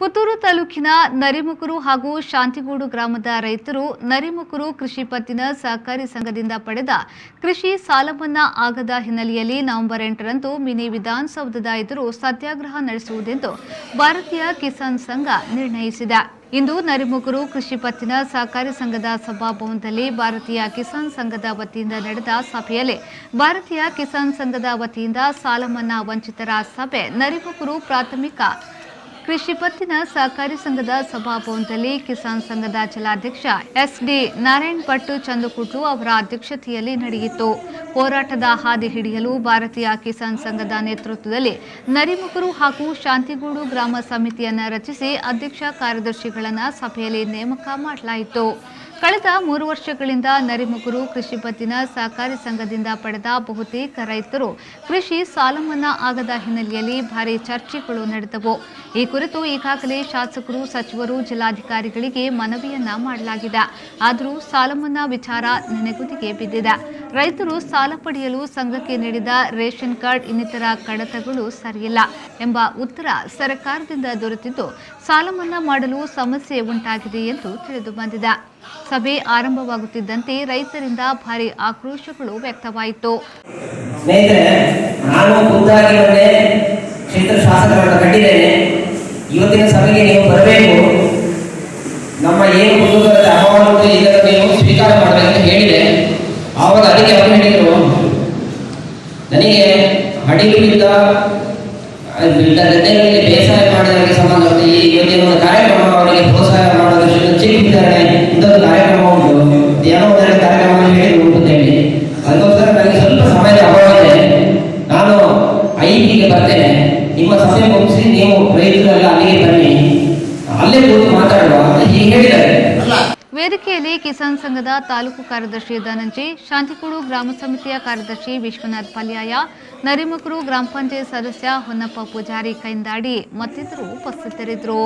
ಪುತ್ತೂರು ತಾಲೂಕಿನ ನರಿಮುಕುರು ಹಾಗೂ ಶಾಂತಿಗೂಡು ಗ್ರಾಮದ ರೈತರು ನರಿಮುಕುರು ಕೃಷಿ ಪತ್ತಿನ ಸಹಕಾರಿ ಸಂಘದಿಂದ ಪಡೆದ ಕೃಷಿ ಸಾಲಮನ್ನಾ ಆಗದ ಹಿನ್ನೆಲೆಯಲ್ಲಿ ನವೆಂಬರ್ 8ರಂದು ಮಿನಿ ವಿಧಾನಸೌಧದ ಎದುರು ಸತ್ಯಾಗ್ರಹ ನಡೆಸುವುದೆಂದು ಭಾರತೀಯ ಕಿಸಾನ್ ಸಂಘ ನಿರ್ಣಯಿಸಿದೆ. ಇಂದು ನರಿಮುಕುರು ಕೃಷಿ ಪತ್ತಿನ ಸಹಕಾರಿ ಸಂಘದ ಸಭಾಭವನದಲ್ಲಿ ಭಾರತೀಯ ಕಿಸಾನ್ ಸಂಘದ ವತಿಯಿಂದ ನಡೆದ ಸಭೆಯಲ್ಲಿ ಭಾರತೀಯ ಕಿಸಾನ್ ಸಂಘದ ವತಿಯಿಂದ ಸಾಲಮನ್ನಾ ವಂಚಿತರ ಸಭೆ ನರಿಮುಕುರು ಪ್ರಾಥಮಿಕ ಕೃಷಿ ಪತ್ತಿನ ಸಹಕಾರಿ ಸಂಘದ ಸಭಾಭವನದಲ್ಲಿ ಕಿಸಾನ್ ಸಂಘದ ಜಿಲ್ಲಾಧ್ಯಕ್ಷ ಎಸ್ಡಿ ನಾರಾಯಣ್ ಭಟ್ ಚಂದುಕುಟ್ಲು ಅವರ ಅಧ್ಯಕ್ಷತೆಯಲ್ಲಿ ನಡೆಯಿತು. ಹೋರಾಟದ ಹಾದಿ ಹಿಡಿಯಲು ಭಾರತೀಯ ಕಿಸಾನ್ ಸಂಘದ ನೇತೃತ್ವದಲ್ಲಿ ನರಿಮುಕುರು ಹಾಗೂ ಶಾಂತಿಗೂಡು ಗ್ರಾಮ ಸಮಿತಿಯನ್ನು ರಚಿಸಿ ಅಧ್ಯಕ್ಷ ಕಾರ್ಯದರ್ಶಿಗಳನ್ನು ಸಭೆಯಲ್ಲಿ ನೇಮಕ ಮಾಡಲಾಯಿತು. ಕಳೆದ 3 ವರ್ಷಗಳಿಂದ ನರಿಮುಕುರು ಕೃಷಿ ಪತ್ತಿನ ಸಹಕಾರಿ ಸಂಘದಿಂದ ಪಡೆದ ಬಹುತೇಕ ರೈತರು ಕೃಷಿ ಸಾಲಮನ್ನಾ ಆಗದ ಹಿನ್ನೆಲೆಯಲ್ಲಿ ಭಾರಿ ಚರ್ಚೆಗಳು ನಡೆದವು. ಈ ಕುರಿತು ಈಗಾಗಲೇ ಶಾಸಕರು, ಸಚಿವರು, ಜಿಲ್ಲಾಧಿಕಾರಿಗಳಿಗೆ ಮನವಿಯನ್ನ ಮಾಡಲಾಗಿದೆ. ಆದರೂ ಸಾಲಮನ್ನಾ ವಿಚಾರ ನೆನೆಗುದಿಗೆ ಬಿದ್ದಿದೆ. ರೈತರು ಸಾಲ ಪಡೆಯಲು ಸಂಘಕ್ಕೆ ನೀಡಿದ ರೇಷನ್ ಕಾರ್ಡ್ ಇನ್ನಿತರ ಕಡತಗಳು ಸರಿಯಿಲ್ಲ ಎಂಬ ಉತ್ತರ ಸರ್ಕಾರದಿಂದ ದೊರೆತಿದ್ದು ಸಾಲಮನ್ನಾ ಮಾಡಲು ಸಮಸ್ಯೆ ಉಂಟಾಗಿದೆ ಎಂದು ತಿಳಿದು ಬಂದಿದೆ. ಸಭೆ ಆರಂಭವಾಗುತ್ತಿದ್ದಂತೆ ರೈತರಿಂದ ಭಾರಿ ಆಕ್ರೋಶಗಳು ವ್ಯಕ್ತವಾಯಿತು. ಇವತ್ತಿನ ಸಭೆಗೆ ನೀವು ಬರಬೇಕು, ನಮ್ಮ ಏನು ಕುಟುಂಬದ ಅಹವಾಲು ಇದನ್ನು ನೀವು ಸ್ವೀಕಾರ ಮಾಡಬೇಕಂತ ಹೇಳಿದೆ. ಆವಾಗ ಅದಕ್ಕೆ ಅವರು ಹೇಳಿದರು, ನನಗೆ ಹಡಿಲಿಂದ ಗದ್ದೆಗಳಿಗೆ ಬೇಸಾಯ ಮಾಡೋದಕ್ಕೆ ಸಂಬಂಧಪಟ್ಟ ಈ ಇವತ್ತಿನ ಒಂದು ಕಾರ್ಯಕ್ರಮ ಅವರಿಗೆ ಪ್ರೋತ್ಸಾಹ ಮಾಡೋದಕ್ಕೆ ಚಿಕ್ಕ ವಿತರಣೆ ಇಂಥದ್ದು ಕಾರ್ಯಕ್ರಮ ಉಂಟು, ಏನೋ ಒಂದು ಕಾರ್ಯಕ್ರಮ ಹೇಳಿ ಅಂತ ಹೇಳಿ ಅದಕ್ಕೋಸ್ಕರ ನನಗೆ ಸ್ವಲ್ಪ ಸಮಯದ ಅಭಾವ ಇದೆ. ನಾನು 5ಗೆ ಬರ್ತೇನೆ, ನಿಮ್ಮ ಸಭೆ ಮುಗಿಸಿ ನೀವು ರೈತರೆಲ್ಲ ಅಲ್ಲಿಗೆ ಬನ್ನಿ, ಅಲ್ಲೇ ಕೂತು ಮಾತಾಡುವ ಅಂತ ಹೀಗೆ ಹೇಳಿದ್ದಾರೆ. ವೇದಿಕೆಯಲ್ಲಿ ಕಿಸಾನ್ ಸಂಘದ ತಾಲೂಕು ಕಾರ್ಯದರ್ಶಿ ಧನಂಜಯ್, ಶಾಂತಿಗೂಡು ಗ್ರಾಮ ಸಮಿತಿಯ ಕಾರ್ಯದರ್ಶಿ ವಿಶ್ವನಾಥ್ ಪಲ್ಯಾಯ, ನರಿಮುಕುರು ಗ್ರಾಮ ಪಂಚಾಯತ್ ಸದಸ್ಯ ಹೊನ್ನಪ್ಪ ಪೂಜಾರಿ ಕೈಂದಾಡಿ ಮತ್ತಿತರರು ಉಪಸ್ಥಿತರಿದ್ದರು.